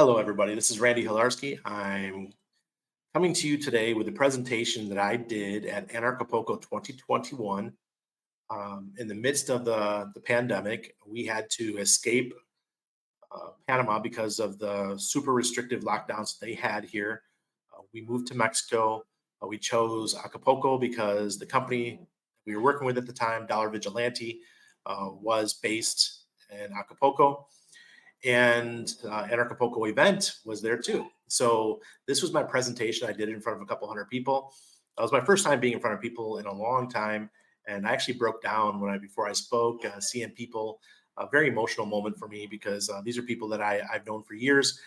Hello, everybody. This is Randy Hilarski. I'm coming to you today with a presentation that I did at Anarchapulco 2021. In the midst of the pandemic, we had to escape Panama because of the super restrictive lockdowns they had here. We moved to Mexico. We chose Acapulco because the company we were working with at the time, Dollar Vigilante, was based in Acapulco, and an Acapulco event was there too. So this was my presentation. I did it in front of a couple hundred people. It was my first time being in front of people in a long time, and I actually broke down before I spoke, seeing people. A very emotional moment for me because these are people that I've known for years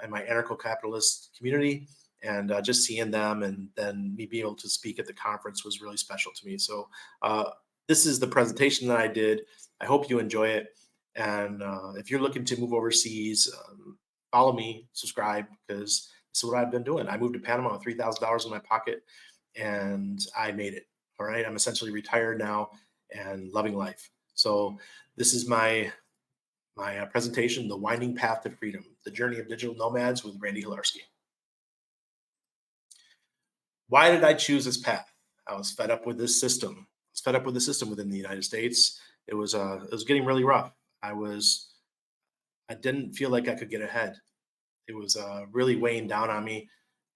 in my anarcho-capitalist community, and just seeing them and then me being able to speak at the conference was really special to me. So uh, this is the presentation that I did. I hope you enjoy it. And if you're looking to move overseas, follow me, subscribe, because this is what I've been doing. I moved to Panama with $3,000 in my pocket, and I made it. All right, I'm essentially retired now and loving life. So this is my presentation, "The Winding Path to Freedom: The Journey of Digital Nomads" with Randy Hilarski. Why did I choose this path? I was fed up with this system. I was fed up with the system within the United States. It was getting really rough. I didn't feel like I could get ahead. It was really weighing down on me,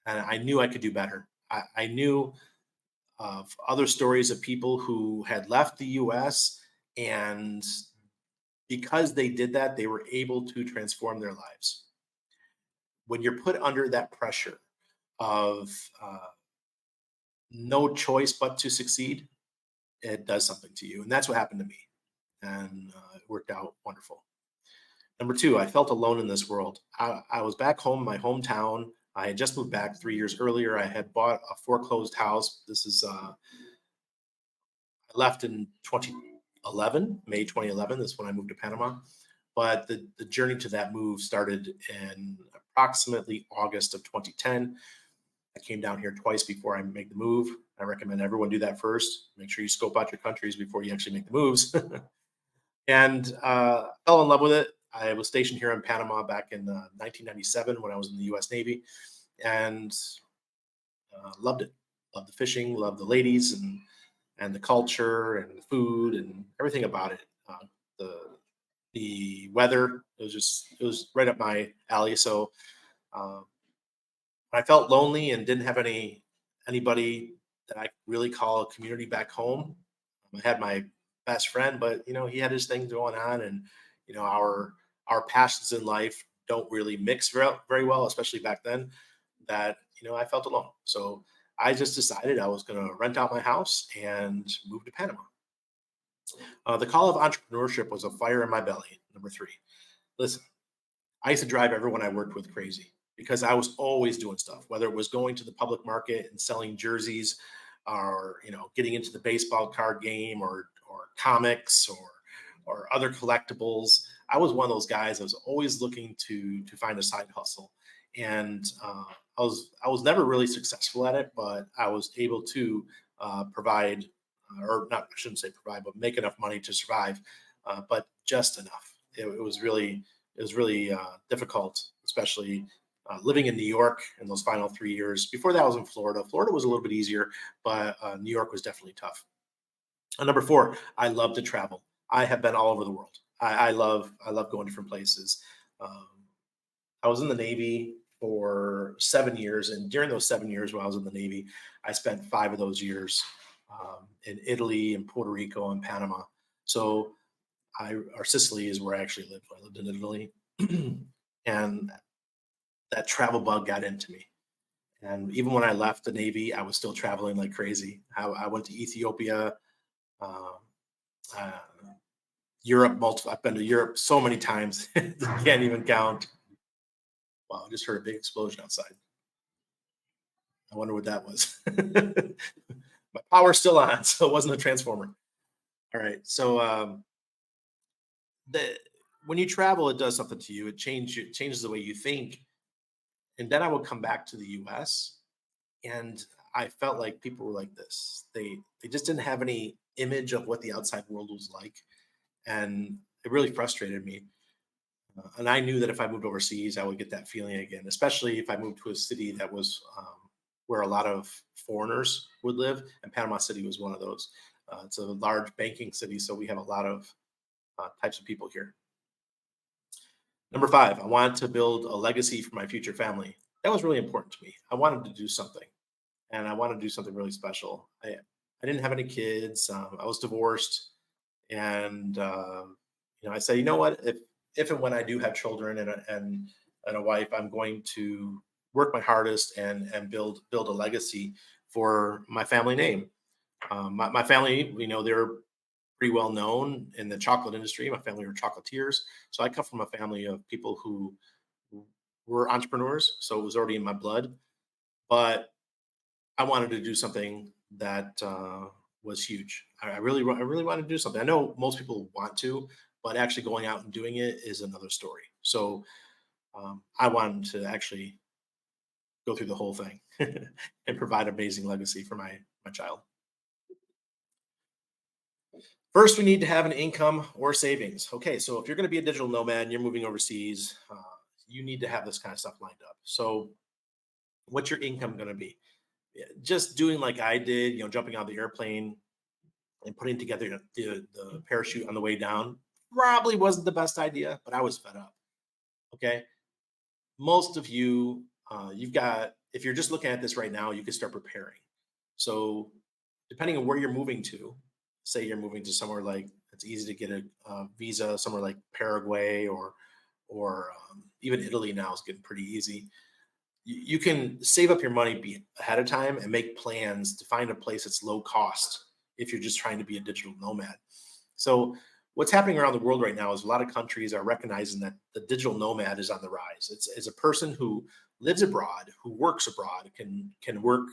and I knew I could do better. I knew of other stories of people who had left the U.S. and because they did that, they were able to transform their lives. When you're put under that pressure of no choice but to succeed, it does something to you, and that's what happened to me, and it worked out wonderful. Number two, I felt alone in this world. I was back home, my hometown. I had just moved back 3 years earlier. I had bought a foreclosed house. I left in 2011, May 2011. That's when I moved to Panama. But the journey to that move started in approximately August of 2010. I came down here twice before I make the move. I recommend everyone do that first. Make sure you scope out your countries before you actually make the moves. And fell in love with it. I was stationed here in Panama back in 1997 when I was in the U.S. Navy, and loved it. Loved the fishing, loved the ladies, and the culture and the food and everything about it. The the weather, it was right up my alley. So uh, I felt lonely and didn't have anybody that I really call a community back home. I had my best friend, but he had his thing going on, and our passions in life don't really mix very well, especially back then. That I felt alone, so I just decided I was going to rent out my house and move to Panama. The call of entrepreneurship was a fire in my belly. Number three, listen, I used to drive everyone I worked with crazy because I was always doing stuff, whether it was going to the public market and selling jerseys, or getting into the baseball card game, or comics, or other collectibles. I was one of those guys. I was always looking to find a side hustle, and I was never really successful at it, but I was able to provide, or not, I shouldn't say provide, but make enough money to survive, but just enough. It was really difficult, especially living in New York in those final 3 years. Before that, I was in Florida. Florida was a little bit easier, but New York was definitely tough. Number four, I love to travel. I have been all over the world. I love going different places. Um, I was in the Navy for 7 years, and during those 7 years while I was in the Navy, I spent 5 of those years in Italy and Puerto Rico and Panama. So or Sicily is where I actually lived. I lived in Italy, and that travel bug got into me. And even when I left the Navy, I was still traveling like crazy. I went to Ethiopia, um, uh, Europe. Multiple. I've been to Europe so many times, can't even count. Wow! I just heard a big explosion outside. I wonder what that was. My power's still on, so it wasn't a transformer. All right. So the when you travel, it does something to you. It changes the way you think. And then I would come back to the U.S. and I felt like people were like this. They just didn't have any image of what the outside world was like, and it really frustrated me. And I knew that if I moved overseas, I would get that feeling again, especially if I moved to a city that was where a lot of foreigners would live. And Panama City was one of those. It's a large banking city, so we have a lot of types of people here. Number five, I wanted to build a legacy for my future family. That was really important to me. I wanted to do something, and I wanted to do something really special. I didn't have any kids. I was divorced, and I said, you know what, if and when I do have children and a wife, I'm going to work my hardest and build a legacy for my family name. My family, they're pretty well known in the chocolate industry. My family were chocolatiers, so I come from a family of people who were entrepreneurs, so it was already in my blood. But I wanted to do something that was huge. I really wanted to do something. I know most people want to, but actually going out and doing it is another story. So I wanted to actually go through the whole thing and provide amazing legacy for my child. First, we need to have an income or savings. Okay, so if you're going to be a digital nomad and you're moving overseas, you need to have this kind of stuff lined up. So, what's your income going to be? Just doing like I did, jumping out of the airplane and putting together the parachute on the way down probably wasn't the best idea, but I was fed up. Okay. Most of you, if you're just looking at this right now, you can start preparing. So, depending on where you're moving to, say you're moving to somewhere like it's easy to get a visa, somewhere like Paraguay or even Italy now is getting pretty easy. You can save up your money ahead of time and make plans to find a place that's low cost if you're just trying to be a digital nomad. So what's happening around the world right now is a lot of countries are recognizing that the digital nomad is on the rise. It's a person who lives abroad, who works abroad, can work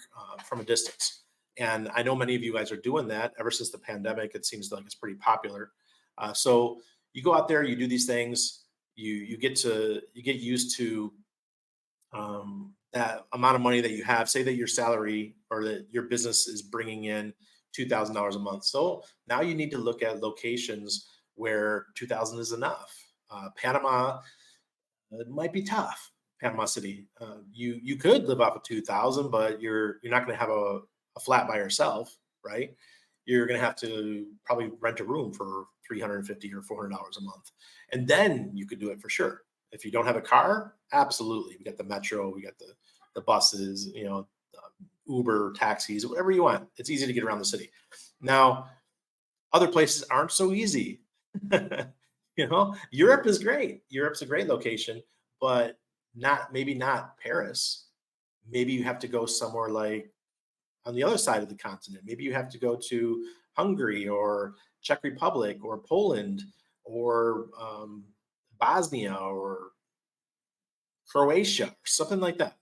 from a distance. And I know many of you guys are doing that ever since the pandemic. It seems like it's pretty popular. So you go out there, you do these things, you get used to that amount of money that you have. Say that your salary or that your business is bringing in $2,000 a month. So now you need to look at locations where 2,000 is enough. Panama, it might be tough. Panama City, you could live off of 2,000, but you're not going to have a flat by yourself, right? You're going to have to probably rent a room for 350 or $400 a month, and then you could do it for sure. If you don't have a car, absolutely, we got the metro, we got the buses, Uber, taxis, whatever you want. It's easy to get around the city. Now, other places aren't so easy. Europe is great. Europe's a great location, but maybe not Paris. Maybe you have to go somewhere like on the other side of the continent. Maybe you have to go to Hungary or Czech Republic or Poland or Bosnia or Croatia or something like that.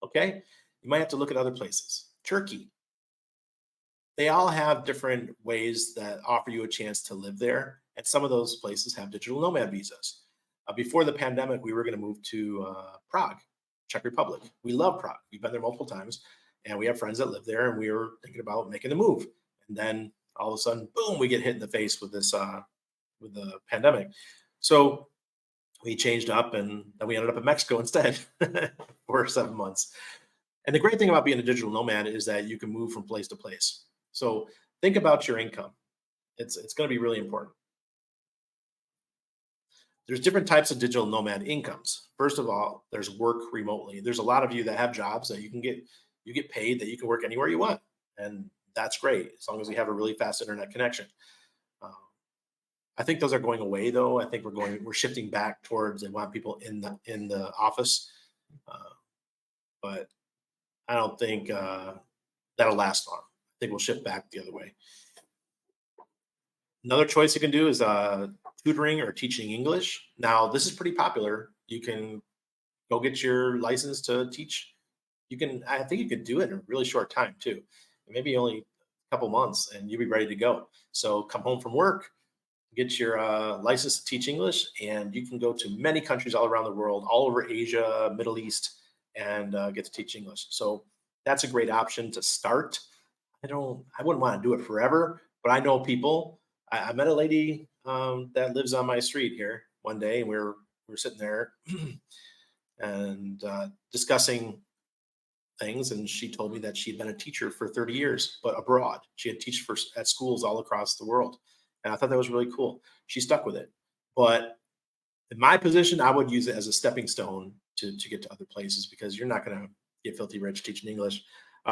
Okay. You might have to look at other places. Turkey. They all have different ways that offer you a chance to live there. And some of those places have digital nomad visas. Before the pandemic, we were going to move to Prague, Czech Republic. We love Prague. We've been there multiple times, and we have friends that live there, and we were thinking about making the move. And then all of a sudden, boom, we get hit in the face with this with the pandemic. So we changed up, and then we ended up in Mexico instead for 7 months. And the great thing about being a digital nomad is that you can move from place to place. So think about your income. It's going to be really important. There's different types of digital nomad incomes. First of all, there's work remotely. There's a lot of you that have jobs that you get paid that you can work anywhere you want, and that's great as long as you have a really fast internet connection. Uh, I think those are going away though. I think we're shifting back towards they want people in the office, uh, but I don't think that'll last long. I think we'll shift back the other way. Another choice you can do is tutoring or teaching English. Now, this is pretty popular. You can go get your license to teach. I think you could do it in a really short time too. Maybe only a couple months and you'll be ready to go. So come home from work, get your license to teach English, and you can go to many countries all around the world, all over Asia, Middle East, and get to teach English. So that's a great option to start. I wouldn't want to do it forever, but I know people. I met a lady that lives on my street here one day, and we were sitting there and discussing things, and she told me that she'd been a teacher for 30 years, but abroad. She had teached at schools all across the world, and I thought that was really cool. She stuck with it, but in my position, I would use it as a stepping stone to get to other places because you're not going to get filthy rich teaching English.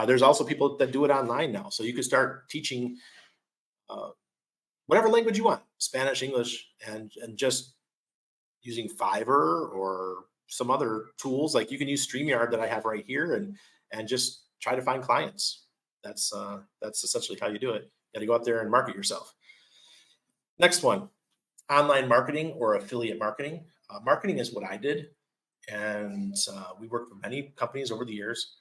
There's also people that do it online now, so you can start teaching uh, whatever language you want, Spanish, English, and just using Fiverr or some other tools. Like you can use StreamYard that I have right here, and just try to find clients. That's essentially how you do it. You got to go out there and market yourself. Next one, online marketing or affiliate marketing. Marketing is what I did, and we worked with many companies over the years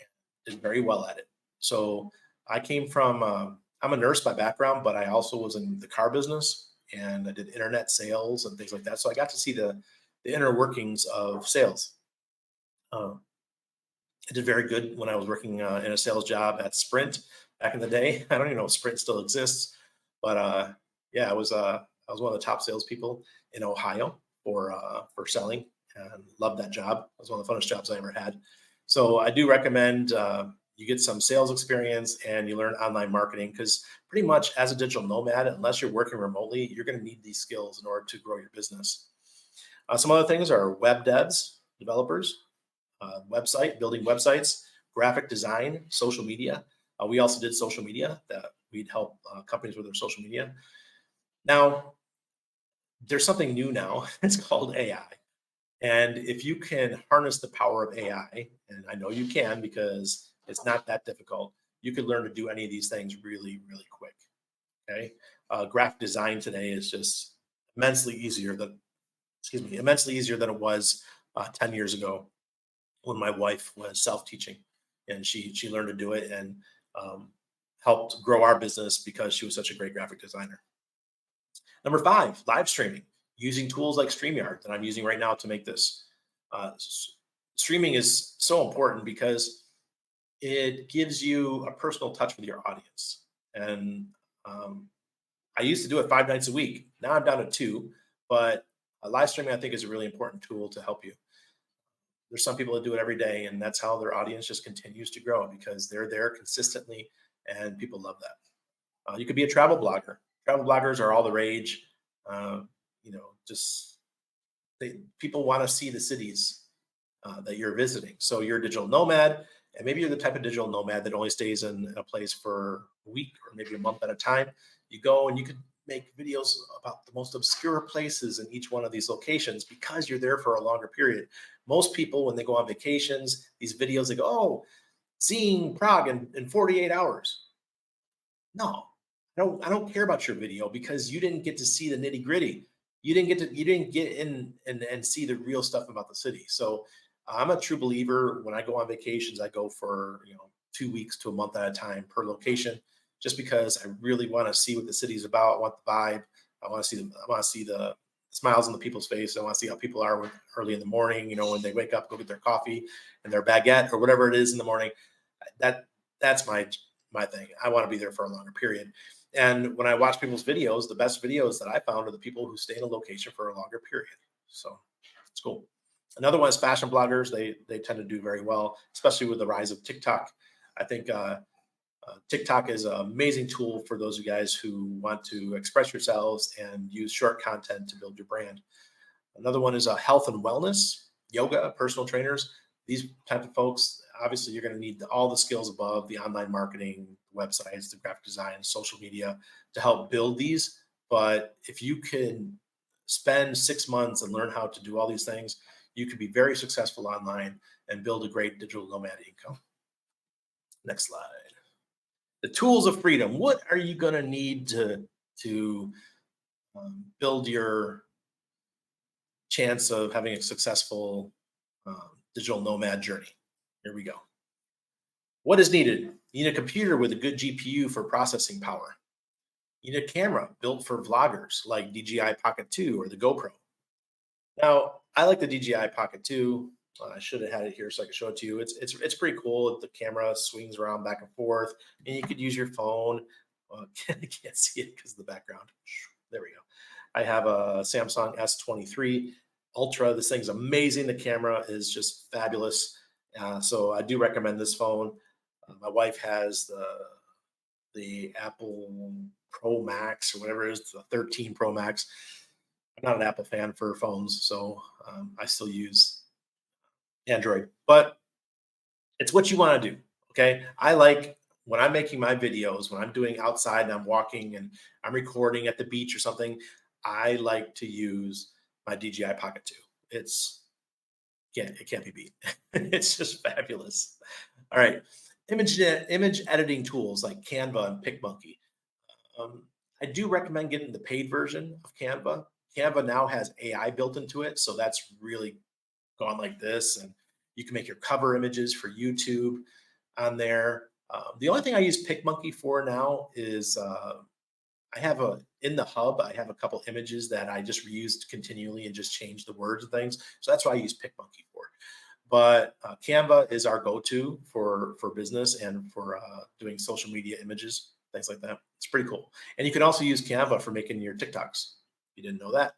and did very well at it. So I came from, I'm a nurse by background, but I also was in the car business and I did internet sales and things like that. So I got to see the inner workings of sales. Uh, I did very good when I was working in a sales job at Sprint back in the day. I don't even know if Sprint still exists, but yeah, I was one of the top salespeople in Ohio for selling, and loved that job. It was one of the funnest jobs I ever had. So I do recommend you get some sales experience and you learn online marketing because pretty much as a digital nomad, unless you're working remotely, you're going to need these skills in order to grow your business. Some other things are web devs, developers, website, building websites, graphic design, social media. We also did social media that we'd help companies with their social media. Now, there's something new now. It's called AI. And if you can harness the power of AI, and I know you can because it's not that difficult, you could learn to do any of these things really, really quick. Okay. Graphic design today is just immensely easier than, excuse me, immensely easier than it was 10 years ago when my wife was self-teaching, and she learned to do it and um, helped grow our business because she was such a great graphic designer. Number five, live streaming using tools like StreamYard that I'm using right now to make this. Streaming is so important because it gives you a personal touch with your audience. And um, I used to do it 5 nights a week. Now I'm down to two, but live streaming I think is a really important tool to help you. There's some people that do it every day, and that's how their audience just continues to grow because they're there consistently, and people love that. You could be a travel blogger. Travel bloggers are all the rage. Uh, just people want to see the cities that you're visiting. So you're a digital nomad, and maybe you're the type of digital nomad that only stays in a place for a week or maybe a month at a time. You go and you could make videos about the most obscure places in each one of these locations because you're there for a longer period. Most people, when they go on vacations, these videos, they go, oh, seeing Prague in 48 hours. No, I don't care about your video because you didn't get to see the nitty gritty. You didn't get in and see the real stuff about the city. So I'm a true believer. When I go on vacations, I go for 2 weeks to a month at a time per location, just because I really want to see what the city's about. I want the vibe. I want to see the smiles on the people's face. I want to see how people are early in the morning. When they wake up, go get their coffee and their baguette or whatever it is in the morning. That that's my thing. I want to be there for a longer period. And when I watch people's videos, the best videos that I found are the people who stay in a location for a longer period. So it's cool. Another one is fashion bloggers. They tend to do very well, especially with the rise of TikTok. I think TikTok is an amazing tool for those of you guys who want to express yourselves and use short content to build your brand. Another one is health and wellness, yoga, personal trainers. These type of folks, obviously, you're going to need all the skills above: the online marketing, websites, the graphic design, social media to help build these. But if you can spend 6 months and learn how to do all these things, you could be very successful online and build a great digital nomad income. Next slide. The tools of freedom. What are you going to need to build your chance of having a successful digital nomad journey? Here we go. What is needed? You need a computer with a good GPU for processing power. You need a camera built for vloggers like DJI Pocket 2 or the GoPro. Now, I like the DJI Pocket 2. I should have had it here so I could show it to you. It's pretty cool. The camera swings around back and forth, and you could use your phone. I can't see it because of the background. There we go. I have a Samsung S23. Ultra. This thing's amazing. The camera is just fabulous. So I do recommend this phone. My wife has the Apple Pro Max or whatever it is, the 13 Pro Max. I'm not an Apple fan for phones, so I still use Android. But it's what you want to do. Okay. I like when I'm making my videos, when I'm doing outside and I'm walking and I'm recording at the beach or something, I like to use my DJI Pocket 2. It's it can't be beat. It's just fabulous. All right. Image editing tools like Canva and PicMonkey. Um, I do recommend getting the paid version of Canva. Canva now has AI built into it, so that's really gone like this, and you can make your cover images for YouTube on there. The only thing I use PicMonkey for now is I have a in the hub. I have a couple images that I just reused continually and just change the words and things. So that's what I use PicMonkey for. But Canva is our go-to for business and for doing social media images, things like that. It's pretty cool. And you can also use Canva for making your TikToks. You didn't know that.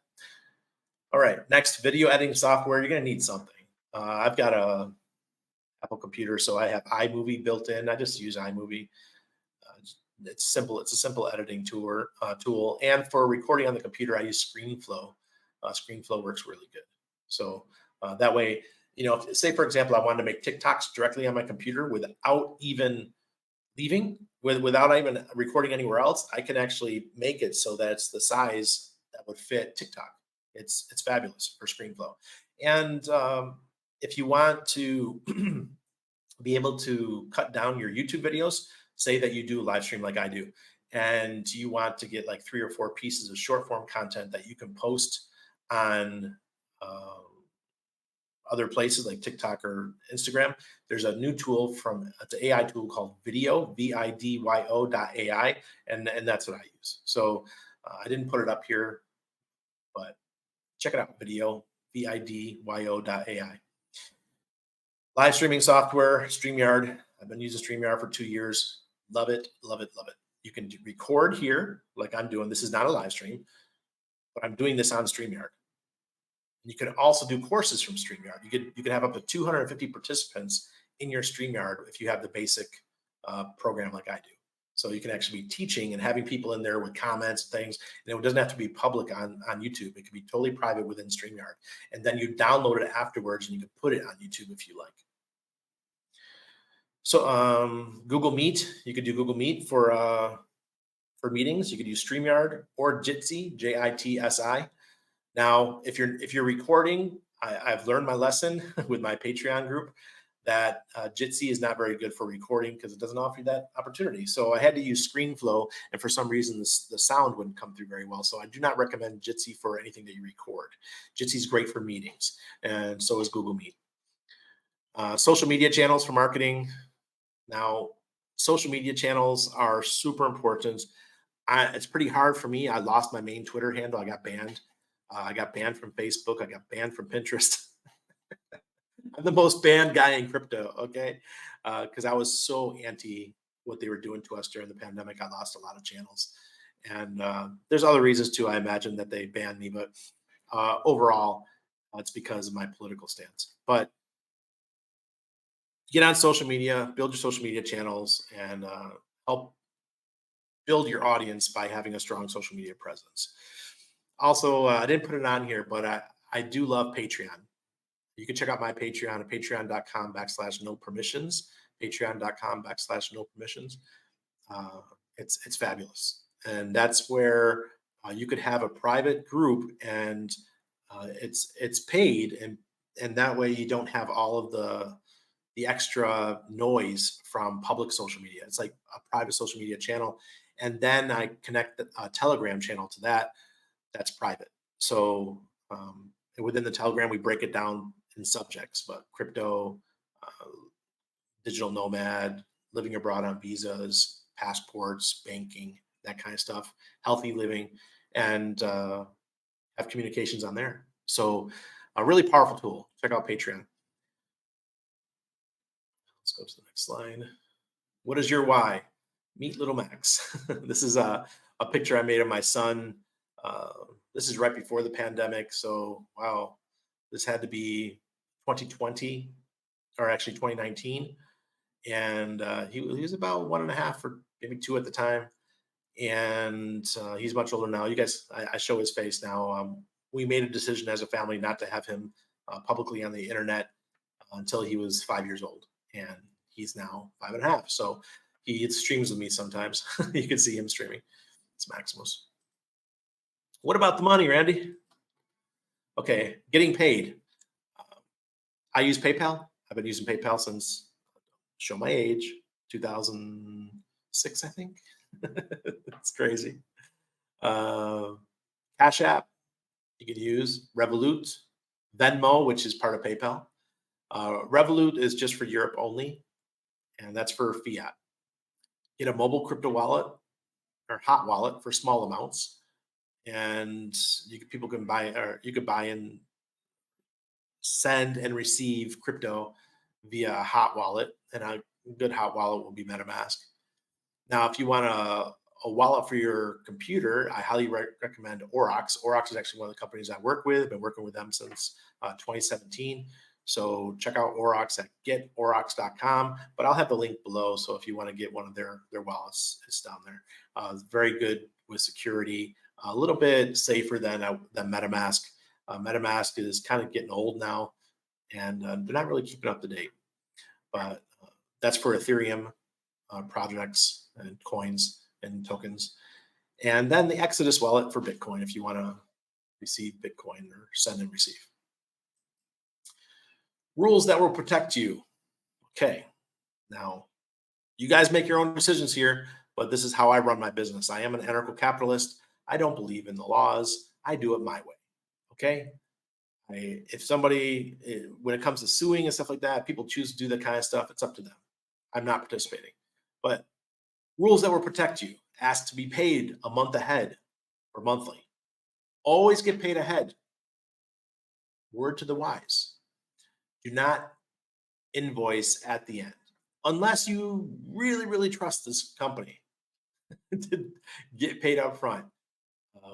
All right, next, video editing software. You're going to need something. I've got a Apple computer, so I have iMovie built in. I just use iMovie. It's simple. It's a simple editing tool. And for recording on the computer, I use ScreenFlow. ScreenFlow works really good. So that way, say for example, I wanted to make TikToks directly on my computer without even leaving, without even recording anywhere else. I can actually make it so that it's the size that would fit TikTok. It's fabulous for ScreenFlow. And if you want to be able to cut down your YouTube videos, say that you do a live stream like I do, and you want to get like 3 or 4 pieces of short form content that you can post on uh, other places like TikTok or Instagram. There's a new tool it's an AI tool called Video, VIDYO.ai, and that's what I use. So I didn't put it up here, but check it out, Video, VIDYO.ai. Live streaming software, StreamYard. I've been using StreamYard for 2 years. Love it, love it, love it. You can record here like I'm doing. This is not a live stream, but I'm doing this on StreamYard. You can also do courses from StreamYard. You can have up to 250 participants in your StreamYard if you have the basic program like I do. So you can actually be teaching and having people in there with comments and things. And it doesn't have to be public on YouTube. It can be totally private within StreamYard. And then you download it afterwards and you can put it on YouTube if you like. So Google Meet, you could do Google Meet for meetings. You could use StreamYard or Jitsi, Jitsi. Now, if you're recording, I've learned my lesson with my Patreon group that Jitsi is not very good for recording because it doesn't offer you that opportunity. So I had to use ScreenFlow, and for some reason, the sound wouldn't come through very well. So I do not recommend Jitsi for anything that you record. Jitsi is great for meetings, and so is Google Meet. Social media channels for marketing. Now, social media channels are super important. It's pretty hard for me. I lost my main Twitter handle. I got banned. I got banned from Facebook. I got banned from Pinterest. I'm the most banned guy in crypto. Okay, because I was so anti what they were doing to us during the pandemic. I lost a lot of channels, and there's other reasons too. I imagine that they banned me, but overall, it's because of my political stance. But get on social media, build your social media channels, and help build your audience by having a strong social media presence. Also, I didn't put it on here, but I do love Patreon. You can check out my Patreon at patreon.com/no permissions. Patreon.com/no permissions. It's fabulous, and that's where you could have a private group, and it's paid, and that way you don't have all of the extra noise from public social media. It's like a private social media channel, and then I connect a Telegram channel to that. That's private. So within the Telegram, we break it down in subjects, but crypto, uh, digital nomad, living abroad on visas, passports, banking, that kind of stuff, healthy living, and have communications on there. So a really powerful tool. Check out Patreon. Let's go to the next slide. What is your why? Meet Little Max. This is a picture I made of my son. This is right before the pandemic. So, wow. This had to be 2020 or actually 2019. And he was about 1.5 or maybe 2 at the time. And he's much older now. You guys, I show his face now. We made a decision as a family not to have him publicly on the internet until he was 5 years old, and he's now 5.5. So he streams with me sometimes. You can see him streaming. It's Maximus. What about the money, Randy? Okay, getting paid. Uh, I use PayPal. I've been using PayPal since, show my age, 2006, I think. It's crazy. Uh, Cash App, you could use Revolut, Venmo, which is part of PayPal. Revolut is just for Europe only, and that's for fiat. Get a mobile crypto wallet or hot wallet for small amounts, and people can buy, or you could buy and send and receive crypto via a hot wallet, and a good hot wallet will be MetaMask. Now, if you want a wallet for your computer, I highly recommend Aurochs. Aurochs is actually one of the companies I work with. I've been working with them since 2017. So check out Aurochs at getaurochs.com. But I'll have the link below. So if you want to get one of their wallets, it's down there. It's very good with security, a little bit safer than MetaMask. MetaMask is kind of getting old now, and they're not really keeping up to date. But that's for Ethereum projects and coins and tokens. And then the Exodus wallet for Bitcoin if you want to receive Bitcoin or send and receive. Rules that will protect you. Okay, now you guys make your own decisions here, but this is how I run my business. I am an anarcho capitalist. I don't believe in the laws. I do it my way. Okay. If somebody, when it comes to suing and stuff like that, people choose to do that kind of stuff, it's up to them. I'm not participating. But rules that will protect you: ask to be paid a month ahead or monthly. Always get paid ahead. Word to the wise: do not invoice at the end unless you really, really trust this company to get paid up front.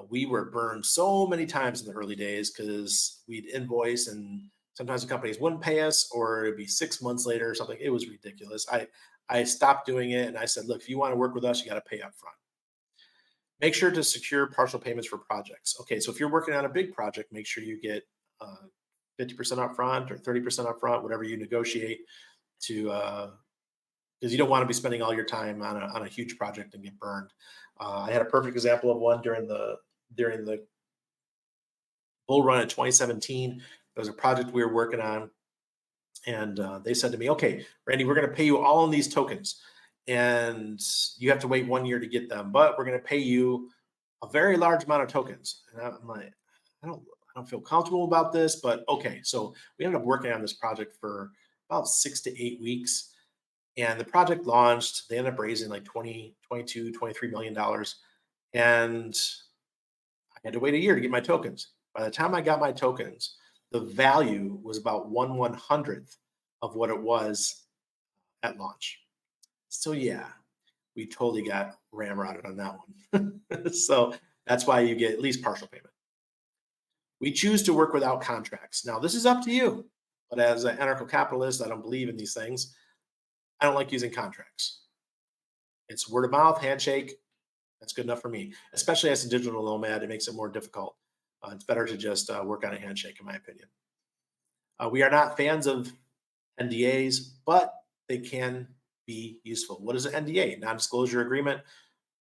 We were burned so many times in the early days because we'd invoice and sometimes the companies wouldn't pay us, or it'd be 6 months later or something. It was ridiculous. I stopped doing it and I said, look, if you want to work with us, you got to pay up front. Make sure to secure partial payments for projects. Okay, so if you're working on a big project, make sure you get 50% up front or 30% up front, whatever you negotiate, to because you don't want to be spending all your time on a huge project and get burned. I had a perfect example of one during the bull run in 2017. There was a project we were working on, and they said to me, "Okay, Randy, we're going to pay you all in these tokens, and you have to wait 1 year to get them, but we're going to pay you a very large amount of tokens." And I'm like, I don't feel comfortable about this, but okay. So we ended up working on this project for about 6 to 8 weeks. And the project launched. They ended up raising like 20, 22, $23 million. And I had to wait a year to get my tokens. By the time I got my tokens, the value was about 1/100th of what it was at launch. So yeah, we totally got ramrodded on that one. So that's why you get at least partial payment. We choose to work without contracts. Now, this is up to you. But as an anarcho capitalist, I don't believe in these things. I don't like using contracts. It's word of mouth, handshake. That's good enough for me, especially as a digital nomad. It makes it more difficult. It's better to just work on a handshake, in my opinion. We are not fans of NDAs, but they can be useful. What is an NDA? Non-disclosure agreement.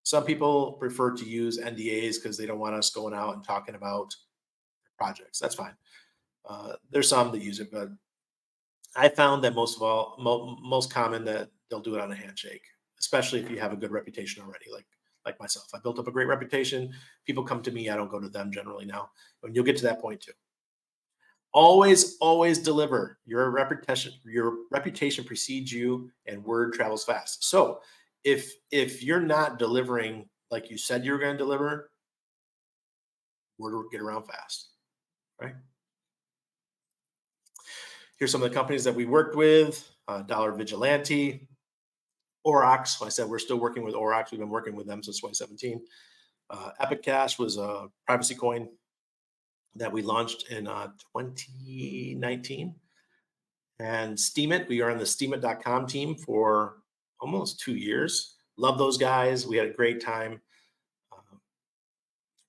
Some people prefer to use NDAs because they don't want us going out and talking about projects. That's fine. There's some that use it, but I found that most common that they'll do it on a handshake, especially if you have a good reputation already, like myself. I built up a great reputation. People come to me. I don't go to them generally now. And you'll get to that point too. Always deliver. Your reputation precedes you, and word travels fast. So if you're not delivering like you said you were going to deliver, word will get around fast, right? Here's some of the companies that we worked with: Dollar Vigilante, Aurochs. Like I said, we're still working with Aurochs. We've been working with them since 2017. Epic Cash was a privacy coin. that we launched in 2019. And Steam It, we are on the steamit.com team for almost 2 years. Love those guys. We had a great time. Uh,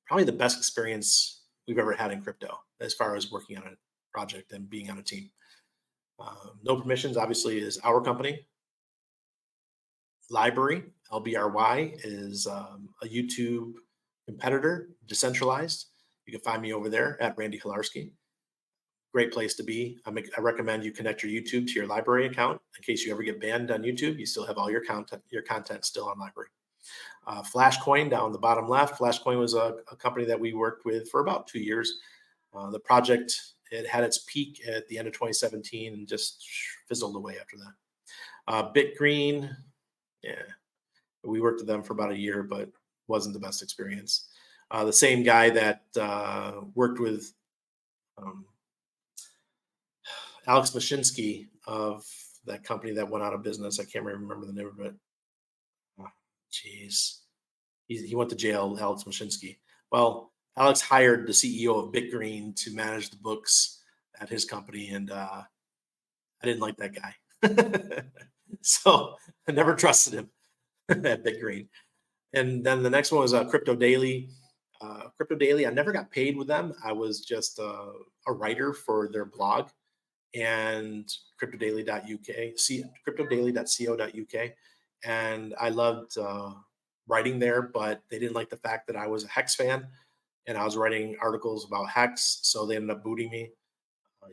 Probably the best experience we've ever had in crypto as far as working on a project and being on a team. No Permissions, obviously, is our company. Library, LBRY, is a YouTube competitor, decentralized. You can find me over there at Randy Hilarski. Great place to be. I recommend you connect your YouTube to your library account in case you ever get banned on YouTube. You still have all your content still on library. Flashcoin down the bottom left. Flashcoin was a company that we worked with for about 2 years. The project, it had its peak at the end of 2017 and just fizzled away after that. BitGreen, yeah, we worked with them for about a year, but wasn't the best experience. The same guy that worked with Alex Mashinsky of that company that went out of business. I can't remember the name of it. Jeez. He went to jail, Alex Mashinsky. Well, Alex hired the CEO of BitGreen to manage the books at his company, and I didn't like that guy. So I never trusted him at BitGreen. And then the next one was Crypto Daily. Crypto Daily, I never got paid with them. I was just a writer for their blog and cryptodaily.uk, cryptodaily.co.uk. And I loved writing there, but they didn't like the fact that I was a Hex fan and I was writing articles about Hex. So they ended up booting me.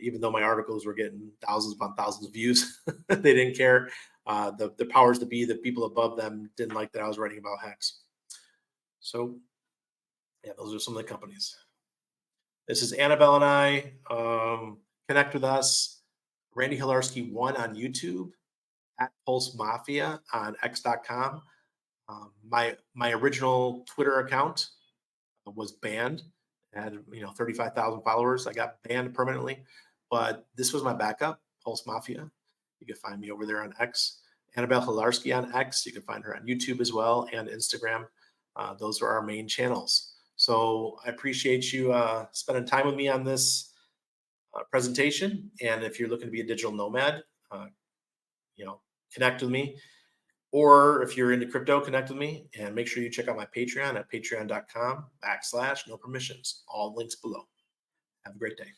Even though my articles were getting thousands upon thousands of views, they didn't care. The powers that be, the people above them, didn't like that I was writing about Hex. So, yeah, those are some of the companies. This is Annabelle and I. Connect with us. Randy Hilarski 1 on YouTube, at Pulse Mafia on X.com. My original Twitter account was banned. I had 35,000 followers. I got banned permanently, but this was my backup, Pulse Mafia. You can find me over there on X. Annabelle Hilarski on X. You can find her on YouTube as well and Instagram. Those are our main channels. So I appreciate you spending time with me on this presentation. And if you're looking to be a digital nomad, connect with me. Or if you're into crypto, connect with me and make sure you check out my Patreon at patreon.com/no permissions. All links below. Have a great day.